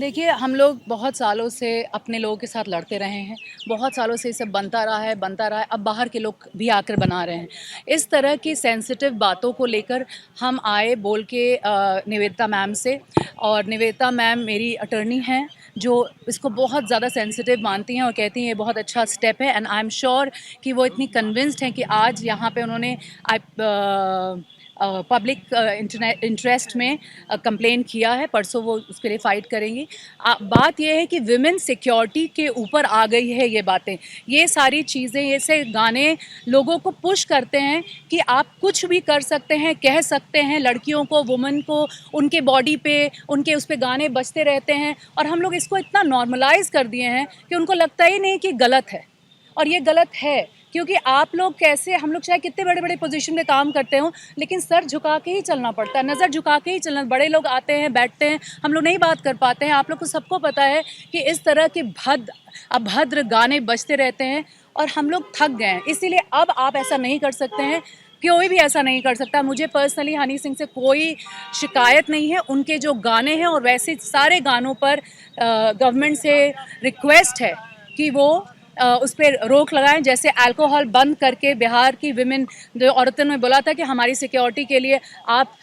देखिए, हम लोग बहुत सालों से अपने लोगों के साथ लड़ते रहे हैं, बहुत सालों से ये सब बनता रहा है, अब बाहर के लोग भी आकर बना रहे हैं। इस तरह की सेंसिटिव बातों को लेकर हम आए बोल के निवेदिता मैम से, और निवेदिता मैम मेरी अटर्नी हैं, जो इसको बहुत ज़्यादा सेंसिटिव मानती हैं और कहती हैं ये बहुत अच्छा स्टेप है, एंड आई एम श्योर कि वो इतनी कन्विंस्ड हैं कि आज यहाँ पे उन्होंने पब्लिक इंटरेस्ट में कंप्लेन किया है, परसों वो उसके लिए फ़ाइट करेंगी। बात ये है कि विमेन सिक्योरिटी के ऊपर आ गई है ये बातें, ये सारी चीज़ें, ये से गाने लोगों को पुश करते हैं कि आप कुछ भी कर सकते हैं, कह सकते हैं, लड़कियों को, वुमेन को, उनके बॉडी पे, उनके उस पे गाने बजते रहते हैं, और हम लोग इसको इतना नॉर्मलाइज कर दिए हैं कि उनको लगता ही नहीं कि गलत है। और ये गलत है क्योंकि आप लोग कैसे, हम लोग चाहे कितने बड़े बड़े पोजीशन पे काम करते हो, लेकिन सर झुका के ही चलना पड़ता है, नज़र झुका के ही चलना। बड़े लोग आते हैं, बैठते हैं, हम लोग नहीं बात कर पाते हैं। आप लोग को सबको पता है कि इस तरह के अभद्र गाने बजते रहते हैं और हम लोग थक गए हैं। इसीलिए अब आप ऐसा नहीं कर सकते हैं, कोई भी ऐसा नहीं कर सकता। मुझे पर्सनली हनी सिंह से कोई शिकायत नहीं है, उनके जो गाने हैं और वैसे सारे गानों पर गवर्नमेंट से रिक्वेस्ट है कि वो उस पर रोक लगाएं। जैसे अल्कोहल बंद करके बिहार की विमेन, जो औरतों ने बोला था कि हमारी सिक्योरिटी के लिए आप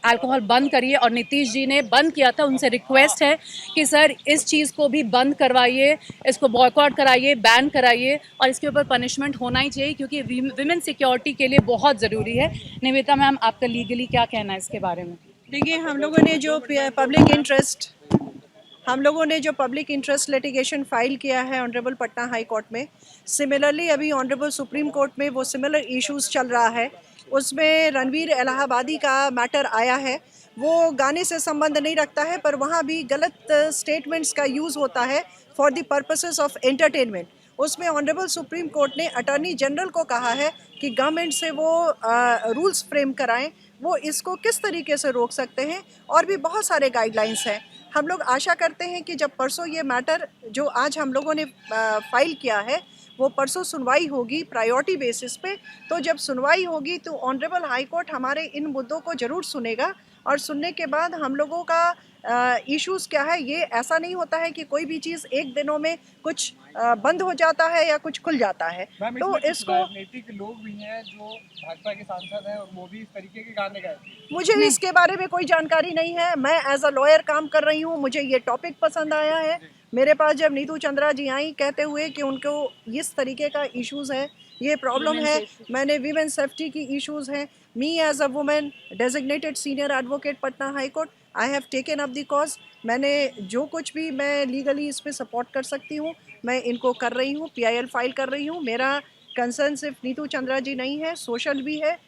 अल्कोहल बंद करिए, और नीतीश जी ने बंद किया था। उनसे रिक्वेस्ट है कि सर इस चीज़ को भी बंद करवाइए, इसको बॉयकॉट कराइए, बैन कराइए, और इसके ऊपर पनिशमेंट होना ही चाहिए क्योंकि विमेन सिक्योरिटी के लिए बहुत ज़रूरी है। निवेदिता मैम, आपका लीगली क्या कहना है इसके बारे में? देखिए, हम लोगों ने जो पब्लिक इंटरेस्ट लिटिगेशन फाइल किया है ऑनरेबल पटना हाई कोर्ट में, सिमिलरली अभी ऑनरेबल सुप्रीम कोर्ट में वो सिमिलर इश्यूज चल रहा है। उसमें रणवीर इलाहाबादी का मैटर आया है। वो गाने से संबंध नहीं रखता है, पर वहाँ भी गलत स्टेटमेंट्स का यूज़ होता है for the purposes of entertainment. उसमें ऑनरेबल सुप्रीम कोर्ट ने अटॉर्नी जनरल को कहा है कि गवर्नमेंट से वो रूल्स फ्रेम कराएं, वो इसको किस तरीके से रोक सकते हैं, और भी बहुत सारे गाइडलाइंस हैं। हम लोग आशा करते हैं कि जब परसों ये मैटर जो आज हम लोगों ने फाइल किया है, वो परसों सुनवाई होगी प्रायोरिटी बेसिस पे। तो जब सुनवाई होगी तो ऑनरेबल हाई कोर्ट हमारे इन मुद्दों को ज़रूर सुनेगा, और सुनने के बाद हम लोगों का इश्यूज़ क्या है, ये ऐसा नहीं होता है कि कोई भी चीज़ एक दिनों में कुछ बंद हो जाता है या कुछ खुल जाता है। तो इसको राजनीतिक लोग भी हैं जो भाजपा के सांसद हैं और वो भी इस तरीके के गाने गाते हैं। मुझे इसके बारे में कोई जानकारी नहीं है। मैं एज अ लॉयर काम कर रही हूँ, मुझे ये टॉपिक पसंद आया है। मेरे पास जब नीतू चंद्रा जी आई कहते हुए कि उनको इस तरीके का इश्यूज़ है, ये प्रॉब्लम है, मैंने वीमेन सेफ्टी की इश्यूज़ हैं, me as a women designated senior advocate Patna high court, I have taken up the cause. मैंने जो कुछ भी मैं लीगली इस पर सपोर्ट कर सकती हूँ मैं इनको कर रही हूँ, PIL फाइल कर रही हूँ। मेरा कंसर्न सिर्फ नीतू चंद्रा जी नहीं है, सोशल भी है।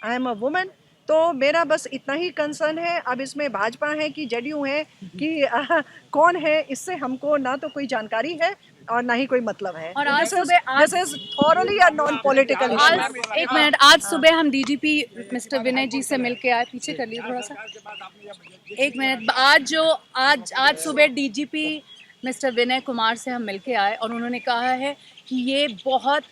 आई एम अ वुमेन, तो मेरा बस इतना ही कंसर्न है। अब इसमें भाजपा है कि जेडीयू है कि कौन है, इससे हमको ना तो कोई जानकारी है और ना ही कोई मतलब है। और आज सुबह this is thoroughly a non political issue. एक मिनट, आज सुबह हम DGP मिस्टर विनय जी से मिलके आए, पीछे कर लीजिए थोड़ा सा, एक मिनट। आज सुबह DGP मिस्टर विनय कुमार से हम मिलके आए और उन्होंने कहा है कि ये बहुत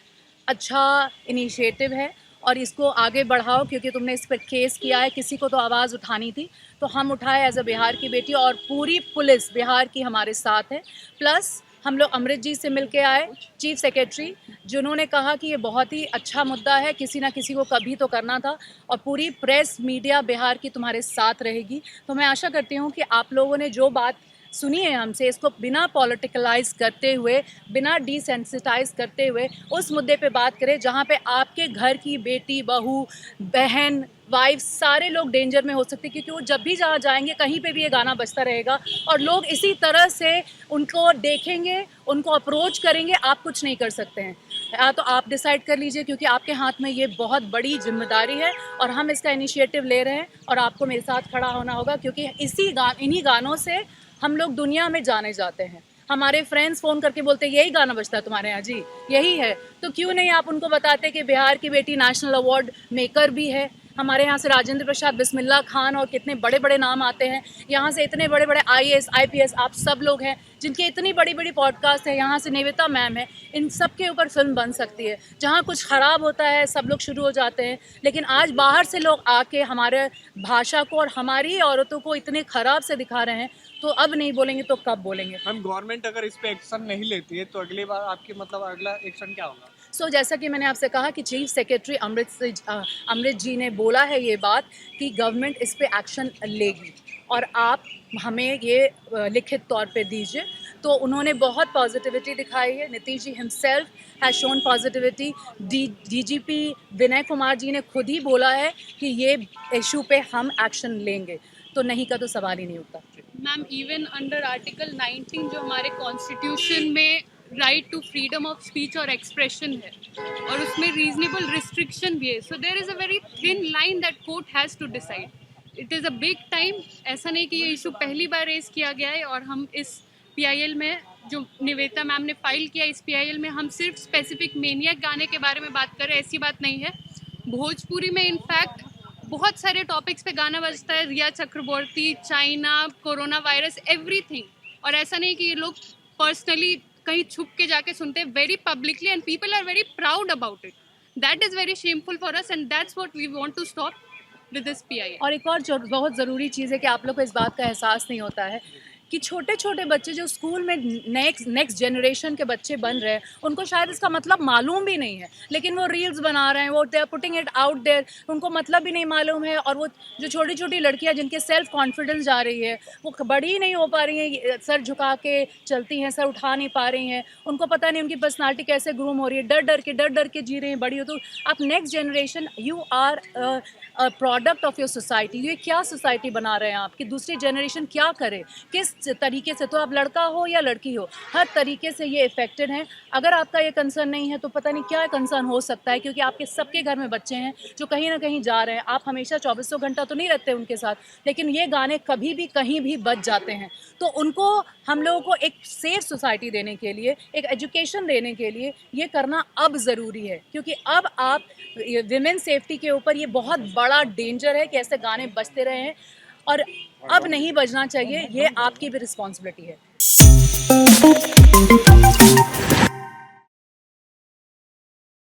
अच्छा इनिशिएटिव है और इसको आगे बढ़ाओ, क्योंकि तुमने इस पर केस किया है, किसी को तो आवाज़ उठानी थी, तो हम उठाए एज अ बिहार की बेटी, और पूरी पुलिस बिहार की हमारे साथ है। प्लस हम लोग अमृत जी से मिलके आए, चीफ सेक्रेटरी, जिन्होंने कहा कि ये बहुत ही अच्छा मुद्दा है, किसी ना किसी को कभी तो करना था, और पूरी प्रेस मीडिया बिहार की तुम्हारे साथ रहेगी। तो मैं आशा करती हूँ कि आप लोगों ने जो बात सुनी है हमसे, इसको बिना पॉलिटिकलाइज करते हुए, बिना डिसेंसिटाइज करते हुए उस मुद्दे पे बात करें जहाँ पे आपके घर की बेटी, बहू, बहन, वाइफ, सारे लोग डेंजर में हो सकते हैं, क्योंकि वो जब भी जहाँ जाएंगे कहीं पे भी ये गाना बजता रहेगा और लोग इसी तरह से उनको देखेंगे, उनको अप्रोच करेंगे। आप कुछ नहीं कर सकते हैं, या तो आप डिसाइड कर लीजिए, क्योंकि आपके हाथ में ये बहुत बड़ी जिम्मेदारी है और हम इसका इनिशिएटिव ले रहे हैं और आपको मेरे साथ खड़ा होना होगा, क्योंकि इन्हीं गानों से हम लोग दुनिया में जाने जाते हैं। हमारे फ्रेंड्स फ़ोन करके बोलते हैं यही गाना बजता है तुम्हारे यहाँ, जी यही है। तो क्यों नहीं आप उनको बताते कि बिहार की बेटी नेशनल अवार्ड मेकर भी है, हमारे यहाँ से राजेंद्र प्रसाद, बिस्मिल्ला खान और कितने बड़े बड़े नाम आते हैं। यहाँ से इतने बड़े बड़े IAS IPS आप सब लोग हैं जिनकी इतनी बड़ी बड़ी पॉडकास्ट है। यहाँ से निवेदिता मैम है, इन सब के ऊपर फिल्म बन सकती है। जहाँ कुछ ख़राब होता है सब लोग शुरू हो जाते हैं, लेकिन आज बाहर से लोग आके हमारे भाषा को और हमारी औरतों को इतने ख़राब से दिखा रहे हैं, तो अब नहीं बोलेंगे तो कब बोलेंगे? मैम गवर्नमेंट अगर इस पे एक्शन नहीं लेती है तो अगली बार आपकी मतलब अगला एक्शन क्या होगा? सो जैसा कि मैंने आपसे कहा कि चीफ सेक्रेटरी अमृत जी ने बोला है ये बात कि गवर्नमेंट इस पे एक्शन लेगी और आप हमें ये लिखित तौर पे दीजिए। तो उन्होंने बहुत पॉजिटिविटी दिखाई है। Nitish ji himself has shown positivity. DGP Vinay Kumar ji ने खुद ही बोला है कि ये इशू पे हम एक्शन लेंगे, तो नहीं का तो सवाल ही नहीं उठता। मैम इवन अंडर आर्टिकल 19 जो हमारे कॉन्स्टिट्यूशन में right to freedom of speech और एक्सप्रेशन है और उसमें रीजनेबल रिस्ट्रिक्शन भी है, so there is a very thin line that court has to decide. It is a big time. ऐसा नहीं कि ये इशू पहली बार रेज किया गया है और हम इस PIL में जो निवेदिता मैम ने फाइल किया, इस PIL में हम सिर्फ स्पेसिफिक मेनियक गाने के बारे में बात कर रहे हैं, ऐसी बात नहीं है। भोजपुरी में इनफैक्ट बहुत सारे टॉपिक्स पे गाना बजता है, रिया चक्रवर्ती, चाइना, कोरोना वायरस, एवरीथिंग। और ऐसा नहीं कि ये लोग पर्सनली कहीं छुप के जाके सुनते हैं, very publicly, and people are very proud about it. That is very shameful for us and that's what we want to stop with this PIL। और एक और जो बहुत ज़रूरी चीज़ है कि आप लोग को इस बात का एहसास नहीं होता है कि छोटे छोटे बच्चे जो स्कूल में नेक्स्ट जनरेशन के बच्चे बन रहे हैं, उनको शायद इसका मतलब मालूम भी नहीं है, लेकिन वो रील्स बना रहे हैं, वो they are putting it out there, उनको मतलब भी नहीं मालूम है। और वो जो छोटी छोटी लड़कियां जिनके सेल्फ कॉन्फिडेंस जा रही है, वो बड़ी नहीं हो पा रही हैं, सर झुका के चलती हैं, सर उठा नहीं पा रही हैं, उनको पता नहीं उनकी पर्सनालिटी कैसे ग्रूम हो रही है, डर डर के जी रही हैं बड़ी हो। तो आप next generation, you are product of your society. ये क्या सोसाइटी बना रहे हैं आप कि दूसरी जनरेशन क्या करे, किस तरीके से। तो आप लड़का हो या लड़की हो, हर तरीके से ये इफेक्टेड हैं। अगर आपका ये कंसर्न नहीं है तो पता नहीं क्या कंसर्न हो सकता है, क्योंकि आपके सबके घर में बच्चे हैं जो कहीं ना कहीं जा रहे हैं। आप हमेशा 2400 घंटा तो नहीं रहते उनके साथ, लेकिन ये गाने कभी भी कहीं भी बज जाते हैं। तो उनको, हम लोगों को एक सेफ सोसाइटी देने के लिए, एक एजुकेशन देने के लिए ये करना अब ज़रूरी है, क्योंकि अब आप विमेन सेफ्टी के ऊपर ये बहुत बड़ा डेंजर है कि ऐसे गाने बजते रहे हैं और अब नहीं बजना चाहिए। ये आपकी भी रिस्पॉन्सिबिलिटी है।